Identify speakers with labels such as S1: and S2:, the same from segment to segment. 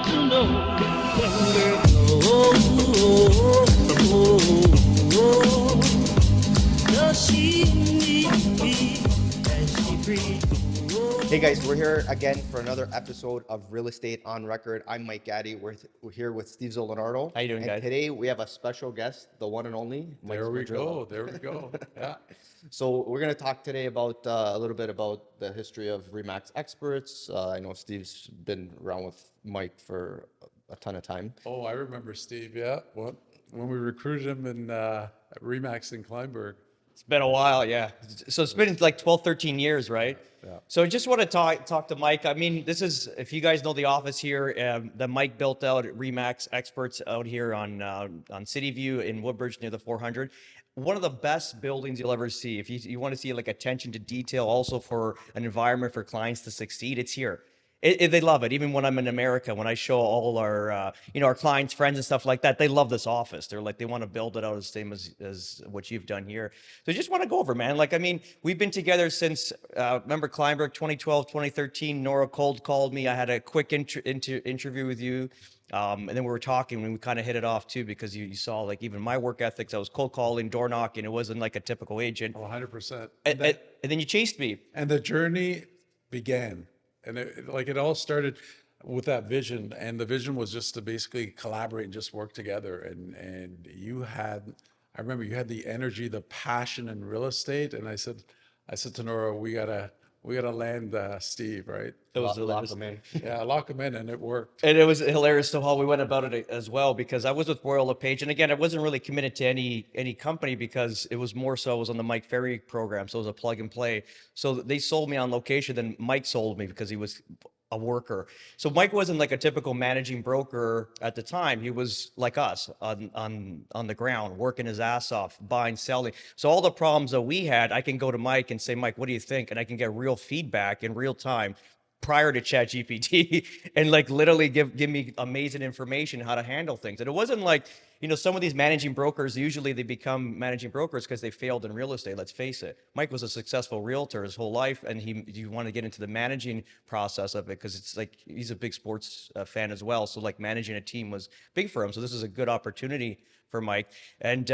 S1: to know when we're does she need me as she breathes?
S2: Hey guys, we're here again for another episode of Real Estate on Record. I'm Mike Gatti. We're here with Steve Zalunardo.
S3: How you doing,
S2: and
S3: guys?
S2: Today we have a special guest, the one and only Mike
S4: There we
S2: Squadrilla.
S4: go. There we go. Yeah.
S2: So we're going to talk today about a little bit about the history of RE/MAX experts. I know Steve's been around with Mike for a ton of time.
S4: Oh, I remember Steve. Yeah. What when we recruited him in RE/MAX in Kleinburg.
S3: It's been a while, yeah. So it's been like 12, 13 years, right?
S4: Yeah.
S3: So I just want to talk to Mike. I mean, this is, if you guys know the office here, that Mike built out at RE/MAX experts out here on City View in Woodbridge near the 400. One of the best buildings you'll ever see. If you want to see like attention to detail, also for an environment for clients to succeed, it's here. They love it. Even when I'm in America, when I show all our, our clients, friends and stuff like that, they love this office. They're like, they want to build it out the same as what you've done here. So I just want to go over, man. Like, I mean, we've been together since, remember Kleinburg 2012, 2013, Nora cold called me. I had a quick interview with you. And then we were talking and we kind of hit it off too, because you saw like even my work ethics. I was cold calling, door knocking. It wasn't like a typical agent.
S4: Oh, 100%.
S3: And then you chased me.
S4: And the journey began. And it all started with that vision. And the vision was just to basically collaborate and just work together. And I remember you had the energy, the passion in real estate. And I said to Nora, we gotta land Steve, right?
S3: It was
S2: Lock them in.
S4: Yeah, lock him in, and it worked.
S3: And it was hilarious to how we went about it as well, because I was with Royal LePage. And again, I wasn't really committed to any company, because it was more so I was on the Mike Ferry program. So it was a plug and play. So they sold me on location. Then Mike sold me because he was a worker. So Mike wasn't like a typical managing broker at the time. He was like us on the ground, working his ass off, buying, selling. So all the problems that we had, I can go to Mike and say, Mike, what do you think? And I can get real feedback in real time prior to ChatGPT and like literally give me amazing information how to handle things. And it wasn't like, some of these managing brokers, usually they become managing brokers because they failed in real estate. Let's face it. Mike was a successful realtor his whole life, and he wanted to get into the managing process of it because it's like he's a big sports fan as well. So like managing a team was big for him. So this is a good opportunity for Mike. And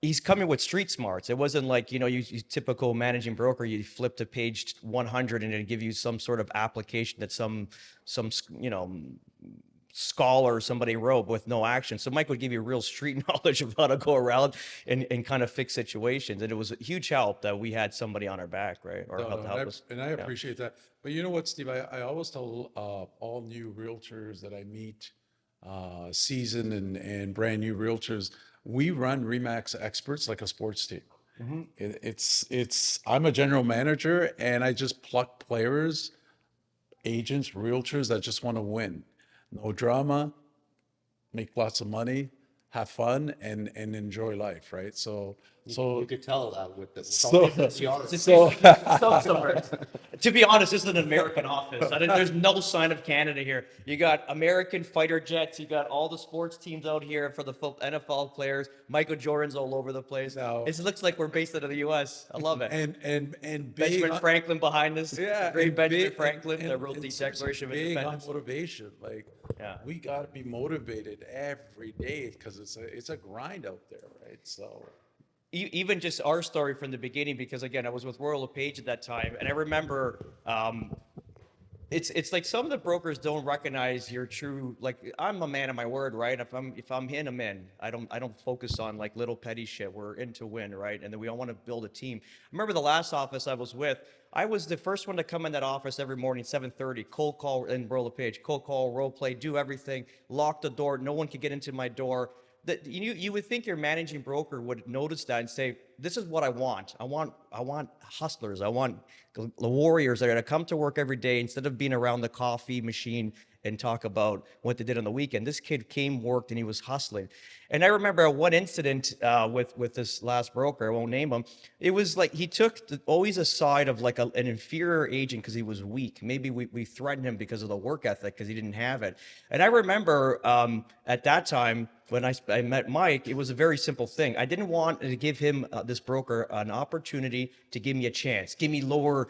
S3: he's coming with street smarts. It wasn't like, you typical managing broker, you flip to page 100 and it'll give you some sort of application that some scholar or somebody wrote with no action. So Mike would give you real street knowledge of how to go around and kind of fix situations. And it was a huge help that we had somebody on our back, right? Or help us.
S4: And I appreciate that. But you know what, Steve? I always tell all new realtors that I meet, seasoned and brand new realtors, we run RE/MAX experts like a sports team. Mm-hmm. I'm a general manager, and I just pluck players, agents, realtors that just want to win. No drama, make lots of money, have fun, and enjoy life, right? So
S2: You could tell that with the
S3: To be honest, this is an American office. There's no sign of Canada here. You got American fighter jets. You got all the sports teams out here for the NFL players. Michael Jordan's all over the place.
S4: No.
S3: It looks like we're based out of the U.S. I love it.
S4: and
S3: Benjamin Franklin behind us.
S4: Yeah,
S3: Great
S4: and
S3: Benjamin
S4: big-
S3: Franklin,
S4: and-
S3: the Realty
S4: and
S3: Declaration of
S4: big on
S3: Independence.
S4: motivation. Like,
S3: Yeah.
S4: we got to be motivated every day because it's a grind out there, right? So.
S3: Even just our story from the beginning, because again, I was with Royal LePage at that time, and I remember it's like some of the brokers don't recognize your true, like, I'm a man of my word, right? If I'm in, I'm in. I don't focus on like little petty shit. We're in to win, right? And then we all want to build a team. I remember the last office I was with, I was the first one to come in that office every morning, 7:30, cold call in Royal LePage, cold call, role play, do everything, lock the door. No one could get into my door. That you would think your managing broker would notice that and say, this is what I want. I want hustlers. I want the warriors that are going to come to work every day instead of being around the coffee machine and talk about what they did on the weekend. This kid came, worked, and he was hustling. And I remember one incident with this last broker, I won't name him. It was like he took always a side of like an inferior agent because he was weak. Maybe we threatened him because of the work ethic because he didn't have it. And I remember at that time when I met Mike, it was a very simple thing. I didn't want to give him, this broker, an opportunity to give me a chance, give me lower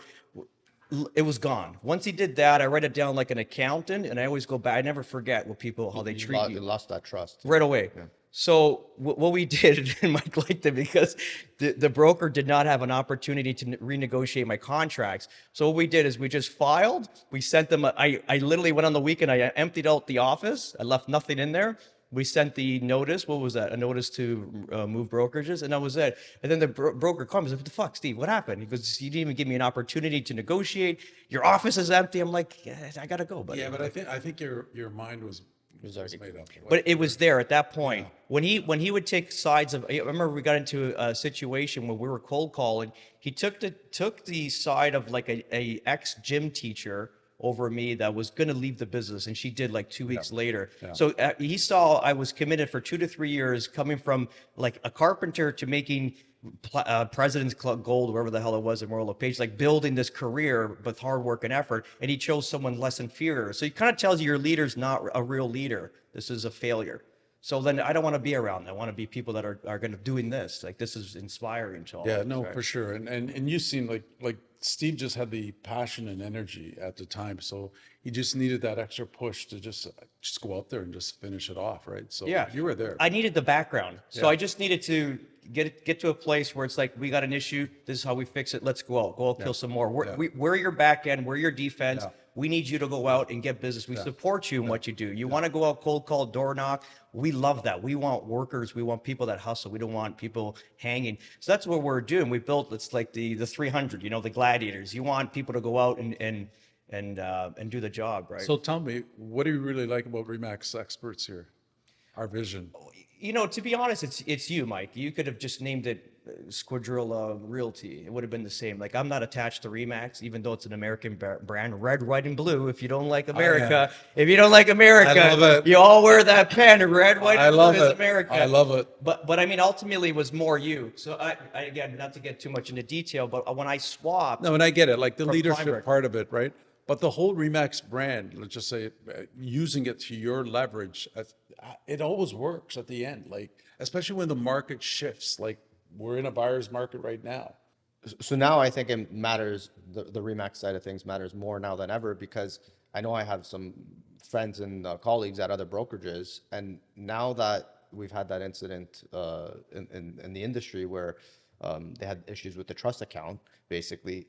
S3: It was gone. Once he did that, I write it down like an accountant, and I always go back. I never forget what people, how they treat
S2: You
S3: you
S2: lost that trust.
S3: right away. So what we did, and Mike liked it because the broker did not have an opportunity to renegotiate my contracts. So what we did is we just filed. We sent them. I literally went on the weekend. I emptied out the office. I left nothing in there. We sent the notice. What was that? A notice to move brokerages, and that was it. And then the broker comes. What the fuck, Steve? What happened? He goes, "You didn't even give me an opportunity to negotiate. Your office is empty." I'm like, yeah, "I gotta go, buddy."
S4: Yeah, but I think your mind was made up.
S3: But it was there at that point. When he would take sides of, I remember we got into a situation where we were cold calling. He took the side of like a ex gym teacher over me that was going to leave the business, and she did like 2 weeks later. So he saw I was committed for 2 to 3 years, coming from like a carpenter to making President's Club Gold, wherever the hell it was in Royal LePage, like building this career with hard work and effort, and he chose someone less inferior. So he kind of tells you your leader's not a real leader. This is a failure. So then I don't want to be around. I want to be people that are going to doing this. Like this is inspiring to all.
S4: Yeah,
S3: of us,
S4: no,
S3: right?
S4: for sure. And you seem like Steve just had the passion and energy at the time, so he just needed that extra push to just go out there and just finish it off, right? So
S3: Yeah,
S4: you were there.
S3: I needed the background, so
S4: Yeah.
S3: I just needed to get to a place where it's like, we got an issue. This is how we fix it. Let's go out, kill some more. We're your back end. We're your defense. We need you to go out and get business. We support you in what you do. You want to go out cold call, door knock. We love that. We want workers. We want people that hustle. We don't want people hanging. So that's what we're doing. We built, it's like the 300, the gladiators. You want people to go out and do the job, right?
S4: So tell me, what do you really like about Remax Experts here? Our vision.
S3: To be honest, it's you, Mike. You could have just named it Squadrilla Realty. It would have been the same. Like, I'm not attached to Remax, even though it's an American brand, red, white, and blue. If you don't like America,
S4: I love it.
S3: you all wear that pen. Red, white,
S4: I
S3: and
S4: love
S3: blue is
S4: it.
S3: America.
S4: I love it.
S3: But I mean, ultimately, it was more you. So I again, not to get too much into detail, but when I swapped,
S4: No, and I get it, like the
S3: From
S4: leadership
S3: Climbert.
S4: part of it, right? But the whole Remax brand, let's just say, using it to your leverage, it always works at the end. Like, especially when the market shifts, like we're in a buyer's market right now.
S2: So now I think it matters, the Remax side of things matters more now than ever, because I know I have some friends and colleagues at other brokerages, and now that we've had that incident in the industry where they had issues with the trust account, basically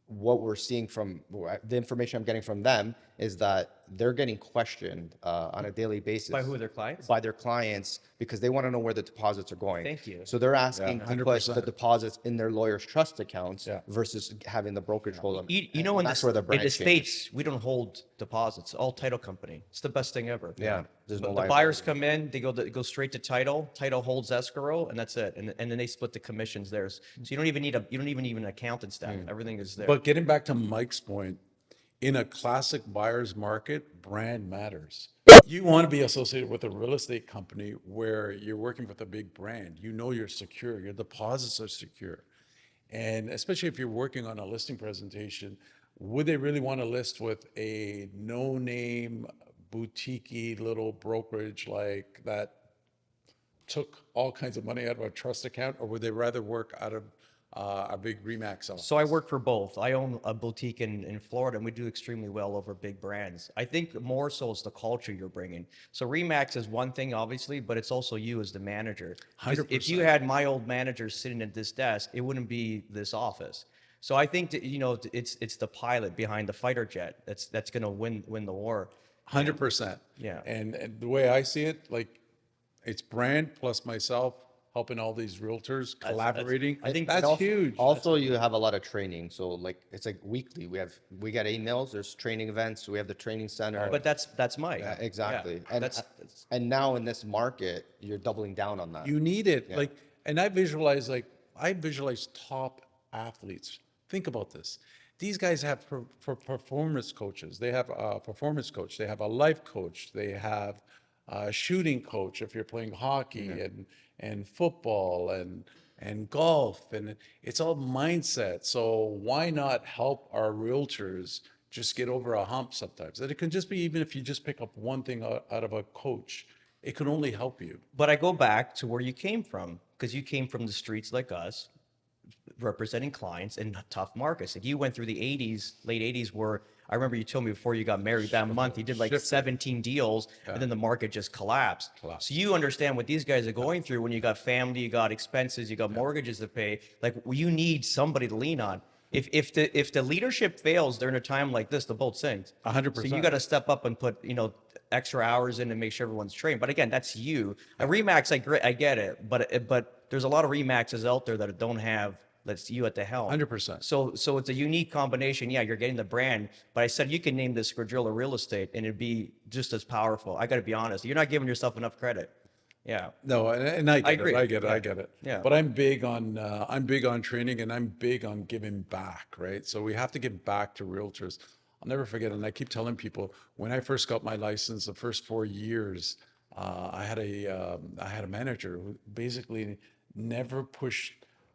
S2: what we're seeing from the information I'm getting from them is that they're getting questioned on a daily basis.
S3: by who, their clients?
S2: By their clients, because they want to know where the deposits are going.
S3: Thank you.
S2: So they're asking to put
S4: 100%.
S2: the deposits in their lawyer's trust accounts
S4: Yeah.
S2: versus having the brokerage hold them.
S3: You know, in
S2: that's
S3: the,
S2: where the
S3: in
S2: brand
S3: the
S2: changes.
S3: States, we don't hold deposits. All title company. It's the best thing ever.
S2: Yeah, there's no
S3: The
S2: liability.
S3: buyers come in, they go straight to title. Title holds escrow, and that's it. And then they split the commissions there. So you don't even need an accountant staff. Everything is there.
S4: But getting back to Mike's point, in a classic buyer's market, brand matters. You want to be associated with a real estate company where you're working with a big brand. You know you're secure, your deposits are secure. And especially if you're working on a listing presentation, would they really want to list with a no-name, boutique-y little brokerage like that took all kinds of money out of a trust account, or would they rather work out of a big Remax office?
S3: So I work for both. I own a boutique in Florida, and we do extremely well over big brands. I think more so is the culture you're bringing. So Remax is one thing, obviously, but it's also you as the manager. 'Cause if you
S4: 100%.
S3: had my old manager sitting at this desk, it wouldn't be this office. So I think that, it's the pilot behind the fighter jet that's going to win the war.
S4: 100%.
S3: Yeah.
S4: And the way I see it, like, it's brand plus myself helping all these realtors collaborating.
S3: I think
S4: that's
S2: Also-
S4: huge.
S2: Also, you have a lot of training. So like, it's like weekly. We get emails, there's training events. We have the training center.
S3: But that's Mike.
S2: Yeah, exactly.
S3: Yeah,
S2: And
S3: that's
S2: and now in this market, you're doubling down on that.
S4: You need it. Like, and I visualize top athletes. Think about this. These guys have for performance coaches. They have a performance coach. They have a life coach. They have a shooting coach if you're playing hockey and football and golf, and it's all mindset. So why not help our realtors just get over a hump sometimes? And it can just be, even if you just pick up one thing out of a coach, it can only help you.
S3: But I go back to where you came from, because you came from the streets like us, representing clients in tough markets. Like you went through the 80s, late 80s, where I remember you told me before you got married that month, you did like
S4: Shifted.
S3: 17 deals and then the market just collapsed. So you understand what these guys are going through when you got family, you got expenses, you got mortgages to pay. Like you need somebody to lean on. If the leadership fails during a time like this, the boat sinks.
S4: 100%.
S3: So you got to step up and put, extra hours in to make sure everyone's trained. But again, that's you. A Remax, I get it, but there's a lot of Remaxes out there that don't have that's you at the helm.
S4: 100%.
S3: So it's a unique combination. Yeah, you're getting the brand, but I said you can name this Squadrilla Real Estate and it'd be just as powerful. I got to be honest. You're not giving yourself enough credit. Yeah.
S4: No, and I get
S3: agree.
S4: it. I get it.
S3: Yeah.
S4: I get it.
S3: Yeah.
S4: But I'm big on training, and I'm big on giving back, right? So we have to give back to realtors. I'll never forget, and I keep telling people, when I first got my license, the first 4 years, I had a manager who basically never pushed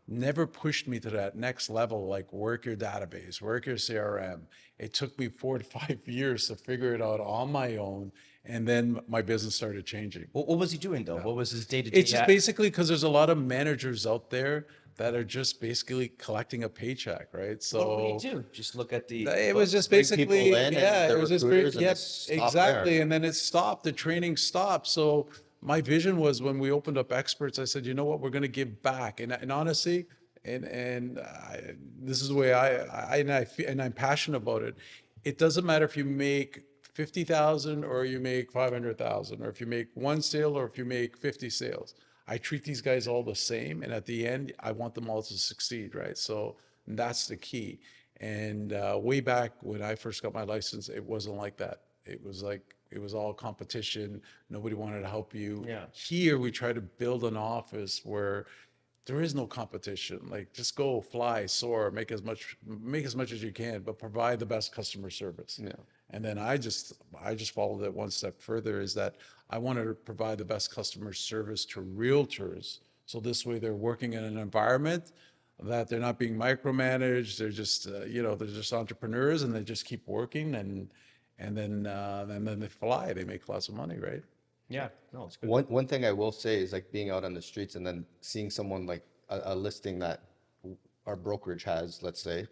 S4: me to that next level, like work your database, work your CRM. It took me 4 to 5 years to figure it out on my own. And then my business started changing.
S3: What was he doing though? What was his day-to-day?
S4: It's just basically because there's a lot of managers out there that are just basically collecting a paycheck, right? So
S3: What do you do? Just look at the.
S4: it was just
S2: Bring
S4: basically,
S2: people in and
S4: yeah,
S2: they're
S4: it was just
S2: recruiters
S4: very,
S2: and
S4: yep,
S2: it stopped
S4: exactly.
S2: there.
S4: And then it stopped, the training stopped. So my vision was when we opened up Experts, I said, you know what, we're going to give back. And honestly, this is the way I'm passionate about it. It doesn't matter if you make 50,000 or you make 500,000, or if you make one sale or if you make 50 sales. I treat these guys all the same, and at the end, I want them all to succeed, right? So that's the key. And way back when I first got my license, it wasn't like that. It was all competition. Nobody wanted to help you.
S3: Yeah.
S4: Here, we try to build an office where there is no competition. Like, just go, fly, soar, make as much as you can, but provide the best customer service.
S2: Yeah.
S4: And then I just followed it one step further, is that I wanted to provide the best customer service to realtors. So this way they're working in an environment that they're not being micromanaged. They're just, they're just entrepreneurs, and they just keep working, and then they fly. They make lots of money, right?
S3: Yeah. No, it's good.
S2: One thing I will say is like being out on the streets and then seeing someone like a listing that our brokerage has, let's say,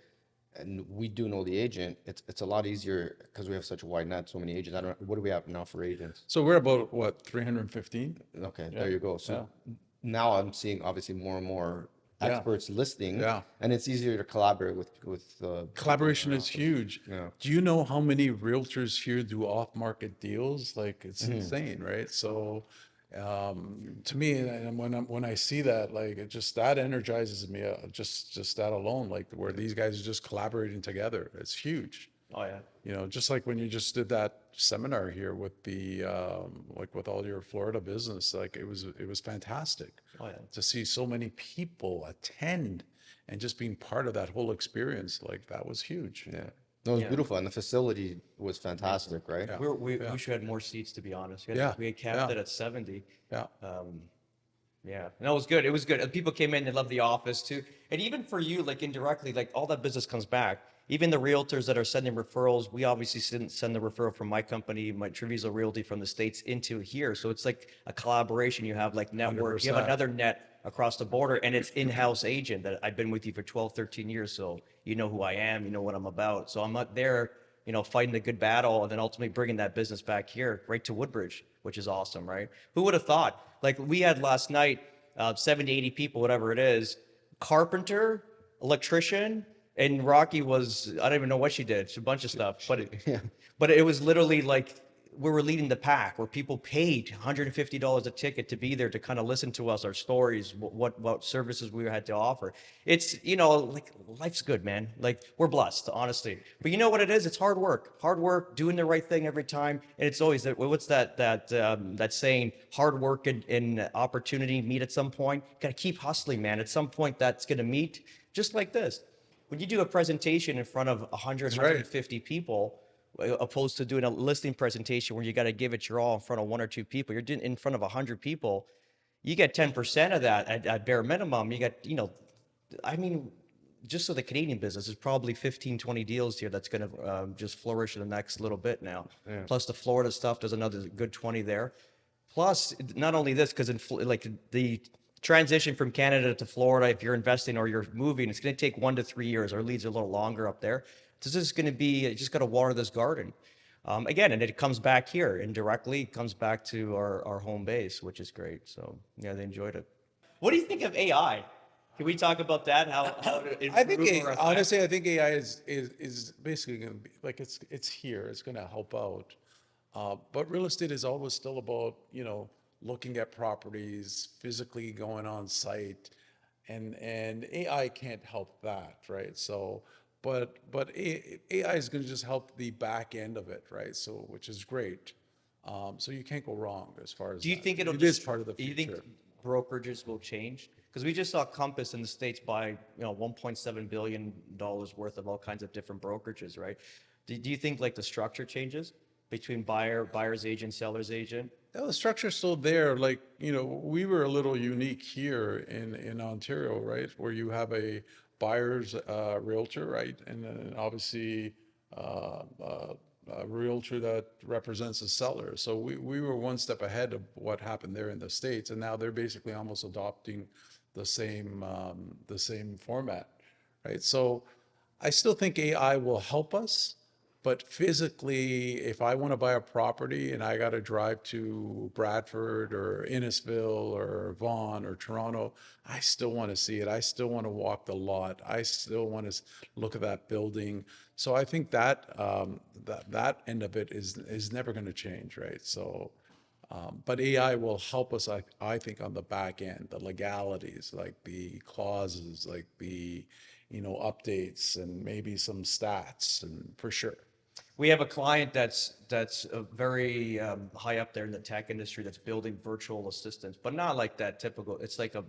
S2: and we do know the agent. It's a lot easier because we have such a wide net, so many agents. I don't know, what do we have now for agents?
S4: So we're about what, 315?
S2: Okay, there you go. So now I'm seeing obviously more and more
S4: Yeah.
S2: experts listing,
S4: Yeah.
S2: and it's easier to collaborate with
S4: Collaboration is huge.
S2: Yeah.
S4: Do you know how many realtors here do off-market deals? Like, it's insane, right? So, to me, and when I see that, like, that energizes me. Just that alone, like where these guys are just collaborating together, it's huge.
S3: Oh yeah.
S4: Just like when you just did that seminar here with the with all your Florida business, like it was fantastic.
S3: Oh, yeah.
S4: To see so many people attend and just being part of that whole experience, like that was huge.
S2: Yeah, no, it was beautiful, and the facility was fantastic, right?
S4: Yeah.
S3: We wish we had more seats, to be honest. We had capped
S4: Yeah.
S3: it at 70.
S4: Yeah.
S3: Yeah, and it was good. It was good. People came in, they loved the office too. And even for you, like indirectly, like all that business comes back. Even the realtors that are sending referrals, we obviously didn't send the referral from my company, my Treviso Realty from the States into here. So it's like a collaboration. You have like network, you have
S4: 100%.
S3: another net across the border, and it's in-house agent that I've been with you for 12, 13 years. So you know who I am, you know what I'm about. So I'm not there, fighting the good battle and then ultimately bringing that business back here, right to Woodbridge, which is awesome, right? Who would have thought? Like we had last night, 70, 80 people, whatever it is, carpenter, electrician, and Rocky was, I don't even know what she did. It's a bunch of stuff, but it was literally like we were leading the pack where people paid $150 a ticket to be there to kind of listen to us, our stories, what services we had to offer. It's, like life's good, man. Like we're blessed, honestly. But you know what it is? It's hard work, doing the right thing every time. And it's always that, what's that saying, hard work and opportunity meet at some point. Got to keep hustling, man. At some point that's going to meet, just like this. When you do a presentation in front of 100, 150 people, opposed to doing a listing presentation where you got to give it your all in front of 1 or 2 people, you're doing in front of 100 people, you get 10% of that at bare minimum. You get, just so the Canadian business is probably 15, 20 deals here that's going to just flourish in the next little bit now. Yeah. Plus the Florida stuff, there's another good 20 there. Plus, not only this, because like the transition from Canada to Florida, if you're investing or you're moving, it's going to take 1 to 3 years. Our leads are a little longer up there. This is going to be, you just got to water this garden. Again, and it comes back here indirectly, it comes back to our home base, which is great. So yeah, they enjoyed it. What do you think of AI? Can we talk about that? How to
S4: I think
S3: improve or affect?
S4: honestly, I think AI is basically going to be like it's here. It's going to help out. But real estate is always still about, looking at properties, physically going on site, and AI can't help that, right? So, but AI is going to just help the back end of it, right? So, which is great. So you can't go wrong as far as
S3: Do you
S4: that.
S3: think it'll
S4: It is
S3: just,
S4: part of the
S3: do you think
S4: future.
S3: brokerages will change? Because we just saw Compass in the States buy, $1.7 billion worth of all kinds of different brokerages, right? Do you think like the structure changes between buyer's agent, seller's agent?
S4: Yeah, the structure's still there. Like, we were a little unique here in Ontario, right? Where you have a buyer's realtor, right? And then obviously a realtor that represents the seller. So we were one step ahead of what happened there in the States. And now they're basically almost adopting the same format, right? So I still think AI will help us, but physically, if I want to buy a property and I got to drive to Bradford or Innisfil or Vaughan or Toronto, I still want to see it. I still want to walk the lot. I still want to look at that building. So I think that end of it is never going to change, right? So, but AI will help us, I think, on the back end, the legalities, like the clauses, like the updates and maybe some stats, and for sure.
S3: We have a client that's very high up there in the tech industry that's building virtual assistants, but not like that typical. It's like a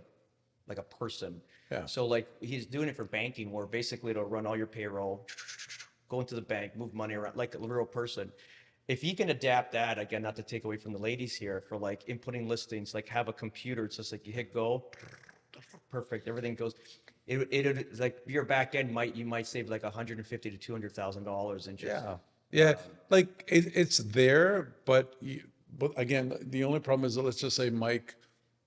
S3: person.
S4: Yeah.
S3: So like he's doing it for banking, where basically it'll run all your payroll, go into the bank, move money around like a real person. If you can adapt that, again, not to take away from the ladies here, for like inputting listings, like have a computer, it's just like you hit go, perfect, everything goes. It's like your back end you might save like 150 to $200,000 in just
S4: Yeah, like it's there, but again, the only problem is that let's just say Mike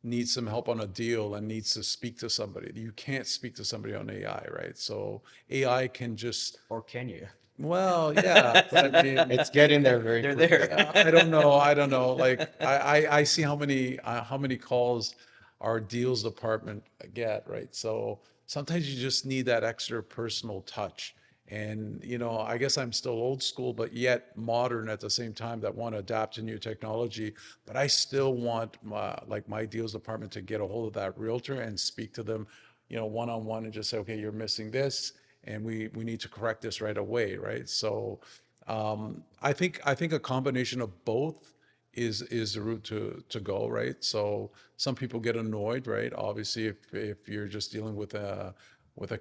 S4: needs some help on a deal and needs to speak to somebody. You can't speak to somebody on AI, right? So AI can just,
S3: or can you?
S4: well, yeah, but I mean,
S2: It's getting there very
S3: They're
S2: quickly.
S3: there.
S4: I don't know. Like I see how many calls our deals department get, right? So sometimes you just need that extra personal touch. And I guess I'm still old school, but yet modern at the same time, that want to adapt to new technology. But I still want my deals department to get a hold of that realtor and speak to them, one on one, and just say, okay, you're missing this, and we need to correct this right away, right? So I think a combination of both is the route to go, right? So some people get annoyed, right? Obviously, if you're just dealing with a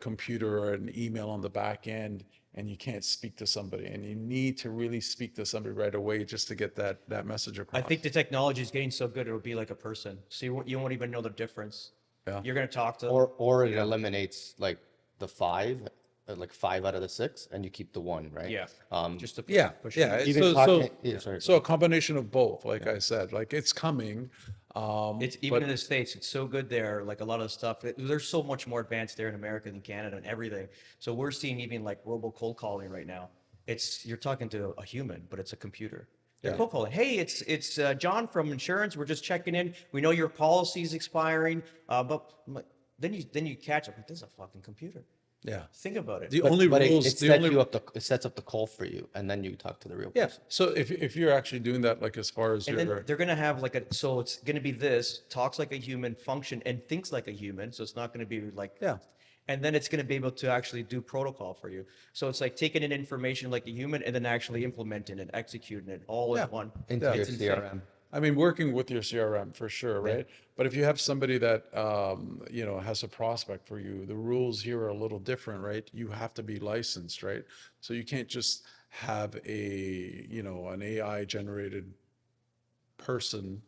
S4: computer or an email on the back end and you can't speak to somebody, and you need to really speak to somebody right away just to get that message
S3: I
S4: across.
S3: think the technology is getting so good it'll be like a person. So you won't even know the difference.
S4: Yeah.
S3: You're gonna talk to them.
S2: Or it eliminates like the five, like 5 out of the 6, and you keep the one, right?
S3: Yeah. Just to
S4: Yeah,
S3: push
S4: yeah.
S3: it.
S2: Even talking, yeah, sorry.
S4: So a combination of both, like I said, like it's coming.
S3: It's even in the States, it's so good there. Like a lot of the stuff, there's so much more advanced there in America than Canada and everything. So we're seeing even like robo cold calling right now. You're talking to a human, but it's a computer. They're cold calling. Hey, it's John from insurance. We're just checking in. We know your policy's expiring, but then you catch up. This is a fucking computer.
S4: Yeah.
S3: Think about it.
S4: The
S2: But,
S4: only
S2: but
S4: rules,
S2: it
S4: the
S2: sets
S4: only
S2: you up it sets up the call for you, and then you talk to the real
S4: yeah.
S2: person.
S4: So if you're actually doing that, like as far as
S3: And
S4: your
S3: then they're gonna have so it's gonna be this, talks like a human, function and thinks like a human. So it's not gonna be like,
S4: Yeah.
S3: and then it's gonna be able to actually do protocol for you. So it's like taking in information like a human and then actually implementing it, executing it all in one.
S2: Into
S4: Yeah.
S2: your
S3: It's insane.
S2: CRM.
S4: I mean, working with your CRM for sure, right? But if you have somebody that has a prospect for you, the rules here are a little different, right? You have to be licensed, right? So you can't just have an AI generated person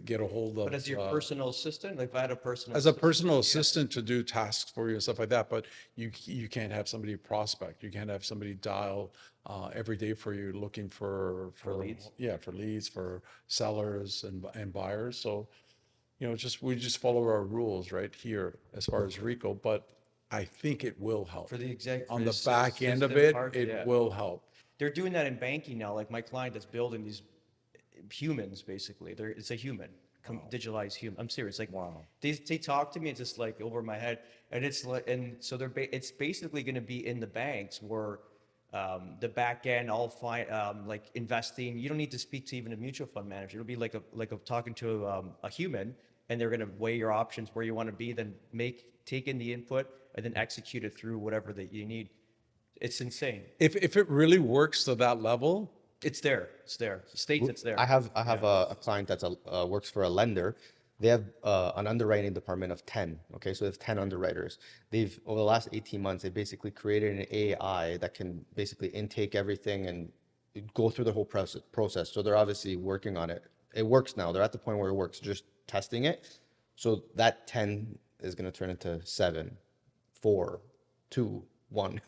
S4: get a hold of
S3: But as your personal assistant, like if I had a personal
S4: as a
S3: assistant,
S4: personal assistant to do tasks for you and stuff like that. But you can't have somebody prospect. You can't have somebody dial every day for you looking for
S3: leads?
S4: Yeah, for leads, for sellers and buyers. So just we just follow our rules right here as far as RICO, but I think it will help.
S3: For the exec,
S4: On
S3: for
S4: the
S3: the
S4: back end of
S3: system
S4: it,
S3: part,
S4: it
S3: yeah.
S4: will help.
S3: They're doing that in banking now. Like my client that's building these humans, basically. It's a human, digitalized human. I'm serious. Like,
S4: Wow.
S3: they talk to me, it's just like over my head, and it's like, and so it's basically going to be in the banks where the back end, all fine, like investing. You don't need to speak to even a mutual fund manager. It'll be like a talking to a human, and they're going to weigh your options where you want to be, then take in the input, and then execute it through whatever that you need. It's insane.
S4: If it really works to that level,
S3: It's there. It's there. States, it's there.
S2: I have a client that's works for a lender. They have an underwriting department of 10. Okay, so they have 10 underwriters. They've over the last 18 months, they basically created an AI that can basically intake everything and go through the whole process. So they're obviously working on it. It works now. They're at the point where it works, just testing it. So that 10 is going to turn into 7, 4, 2, 1.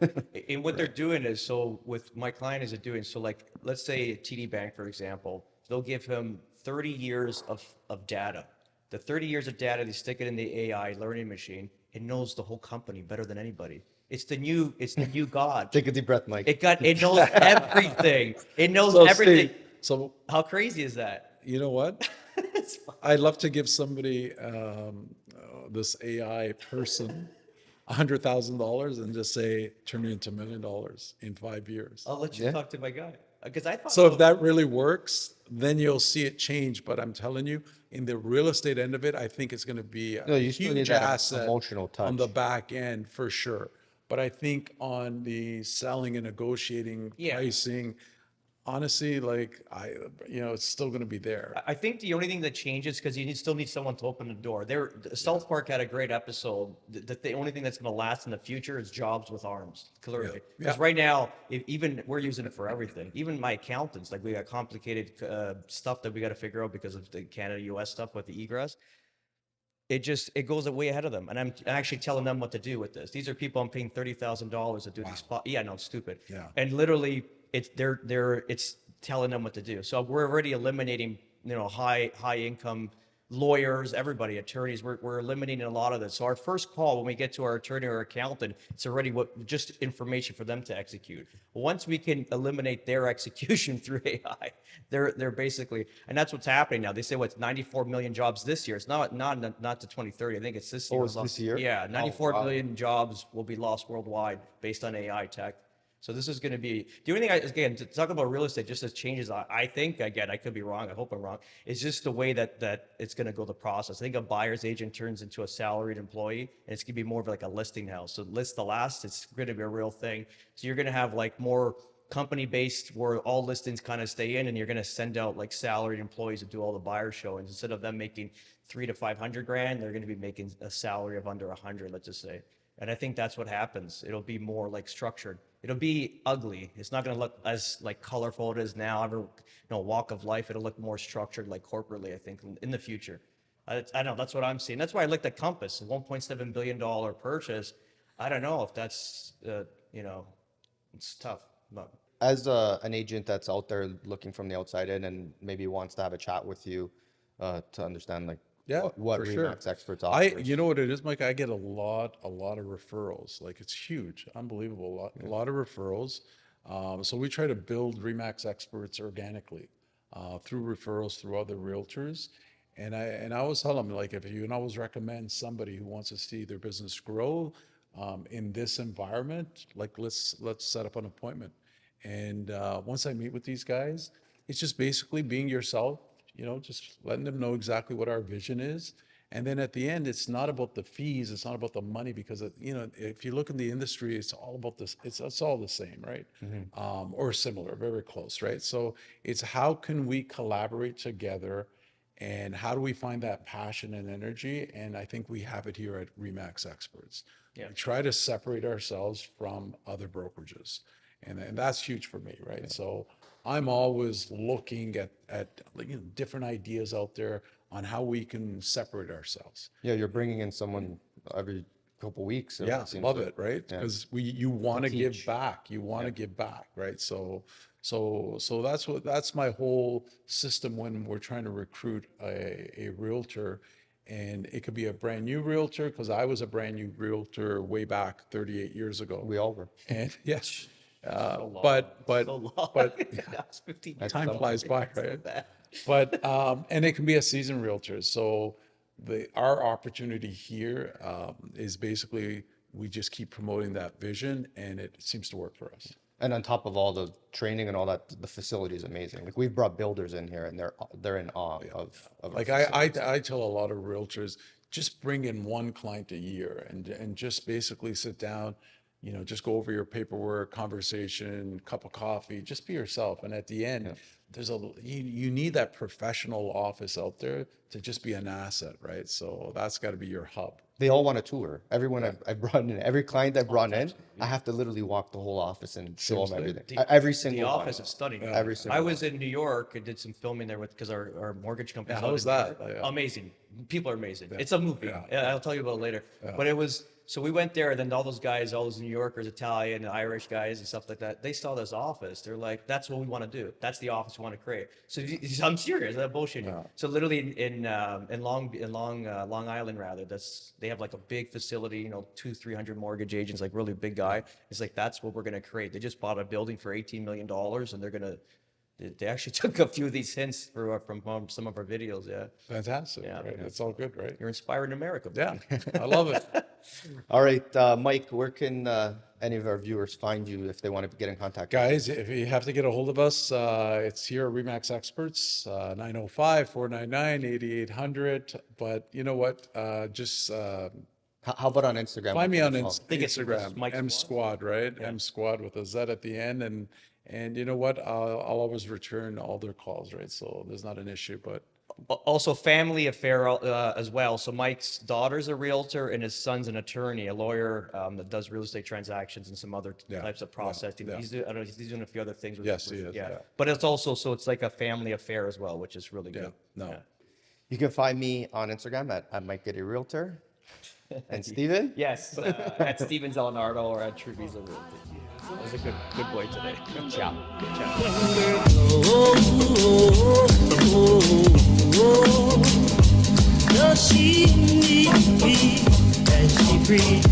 S3: And what they're doing is, so with my client is it doing, so like, let's say TD Bank, for example, they'll give him 30 years of data. The 30 years of data, they stick it in the AI learning machine. It knows the whole company better than anybody. It's the new God.
S2: Take a deep breath, Mike.
S3: It knows everything. It knows
S4: so
S3: everything.
S4: Steve, so
S3: How crazy is that?
S4: you know what?
S3: It's fun.
S4: I'd love to give somebody this AI person $100,000 and just say, turn it into $1 million in 5 years.
S3: I'll let you
S2: Yeah.
S3: talk to my guy. Because I thought
S4: So if that really works, then you'll see it change. But I'm telling you, in the real estate end of it, I think it's going to be
S2: No,
S4: a
S2: you still need
S4: huge
S2: that
S4: asset
S2: emotional
S4: on the
S2: touch.
S4: back end for sure. But I think on the selling and negotiating,
S3: Yeah.
S4: pricing, honestly, like it's still going to be there.
S3: I think the only thing that changes, because still need someone to open the door. South Park had a great episode. The only thing that's going to last in the future is jobs with arms, clearly.
S4: Yeah.
S3: Because
S4: Yeah.
S3: right now, even we're using it for everything. Even my accountants, like we got complicated stuff that we got to figure out because of the Canada-US stuff with the egress. It goes way ahead of them, and I'm actually telling them what to do with this. These are people I'm paying $30,000 to do these. Yeah, no, it's stupid.
S4: Yeah.
S3: And literally, it's telling them what to do. So we're already eliminating, high income lawyers, everybody, attorneys. We're eliminating a lot of this. So our first call when we get to our attorney or accountant, it's already just information for them to execute. Once we can eliminate their execution through AI, they're basically, and that's what's happening now. They say what's 94 million jobs this year. It's not to 2030. I think it's this year.
S2: Oh, it's this year?
S3: Yeah,
S2: Oh,
S3: 94
S2: wow.
S3: million jobs will be lost worldwide based on AI tech. So this is going to be the only thing. Again, to talk about real estate, just as changes. I think, again, I could be wrong. I hope I'm wrong. It's just the way that it's going to go. The process. I think a buyer's agent turns into a salaried employee, and it's going to be more of like a listing house. So list the last. It's going to be a real thing. So you're going to have like more company based where all listings kind of stay in, and you're going to send out like salaried employees to do all the buyer showings. Instead of them making $300,000 to $500,000, they're going to be making a salary of under 100, let's just say. And I think that's what happens. It'll be more like structured. It'll be ugly. It's not going to look as like colorful it is now. Every walk of life, it'll look more structured, like corporately. I think in the future. I know that's what I'm seeing. That's why I like the Compass, $1.7 billion purchase. I don't know if that's it's tough. But
S2: As an agent that's out there looking from the outside in and maybe wants to have a chat with you to understand like
S4: Yeah,
S2: what
S4: for sure.
S2: Remax Experts offers.
S4: You know what it is, Mike? I get a lot of referrals. Like it's huge, unbelievable. A lot of referrals. So we try to build Remax Experts organically through referrals through other realtors. And I always tell them, like, if you can always recommend somebody who wants to see their business grow in this environment, like let's set up an appointment. And once I meet with these guys, it's just basically being yourself, just letting them know exactly what our vision is. And then at the end, it's not about the fees, it's not about the money, because if you look in the industry, it's all about this. It's all the same, right? Or similar, very close, right? So it's how can we collaborate together, and how do we find that passion and energy? And I think we have it here at Remax Experts.
S3: Yeah.
S4: We try to separate ourselves from other brokerages, and that's huge for me, right? So I'm always looking at different ideas out there on how we can separate ourselves.
S2: Yeah, you're bringing in someone every couple weeks.
S4: Yeah,
S2: seems
S4: love
S2: like.
S4: it, right?
S2: Yeah.
S4: Because you want to give
S2: teach.
S4: back. You want to give back, right? So that's my whole system when we're trying to recruit a realtor. And it could be a brand new realtor, because I was a brand new realtor way back 38 years ago.
S2: We all were.
S4: And yes,
S3: So long.
S4: but
S3: That's 15 years.
S4: time flies by,
S3: So
S4: right?
S3: bad.
S4: But and it can be a seasoned realtor. So our opportunity here is basically we just keep promoting that vision, and it seems to work for us.
S2: And on top of all the training and all that, the facility is amazing. Like we've brought builders in here, and they're in awe of
S4: Like
S2: our facility.
S4: I tell a lot of realtors, just bring in one client a year and just basically sit down, you know, just go over your paperwork, conversation, cup of coffee, just be yourself. And at the end, there's you need that professional office out there to just be an asset, right? So that's got to be your hub.
S2: They all want a tour. Everyone I've brought in, every client I've brought in, I have to literally walk the whole office and show them everything. Every single
S3: The
S2: one.
S3: office is stunning.
S2: Every single
S3: I was in New York and did some filming there because our mortgage company.
S4: Yeah, how was that? Yeah.
S3: Amazing. People are amazing. It's a movie.
S4: Yeah.
S3: I'll tell you about it later. But it was, so we went there, and then all those guys, all those New Yorkers, Italian, Irish guys and stuff like that, they saw this office. They're like, that's what we want to do. That's the office we want to create. So I'm serious. I'm not bullshitting. So literally in Long Island, rather, they have like a big facility, you know, 200-300 mortgage agents, like really big guy. It's like, that's what we're going to create. They just bought a building for $18 million, and they're going to, they actually took a few of these hints from some of our videos. Yeah.
S4: Fantastic.
S3: Yeah.
S4: Right? It's all good, right?
S3: You're inspiring America.
S4: Yeah, I love it.
S2: All right, Mike, where can any of our viewers find you if they want to get in contact?
S4: Guys, if you have to get a hold of us, it's here at Remax Experts, 905-499-8800. But you know what? Just
S2: How about on Instagram?
S4: find me on
S3: think it's
S4: Instagram,
S3: Mike
S4: M Squad, right? M Squad with a Z at the end. And you know what? I'll always return all their calls, right? So there's not an issue, but
S3: Also, family affair as well. So Mike's daughter's a realtor, and his son's an attorney, a lawyer that does real estate transactions and some other types of processing.
S4: yeah.
S3: He's I don't know. He's doing a few other things. With,
S4: Yes, he is, yeah.
S3: But it's also it's like a family affair as well, which is really good.
S4: no.
S3: Yeah.
S2: You can find me on Instagram at Mike Gatti Realtor. And Steven?
S3: Yes, at Steve Zalunardo or at Treviso Realty. That was a good boy today. Ciao. Good ciao.
S1: Does she need me as she breathes?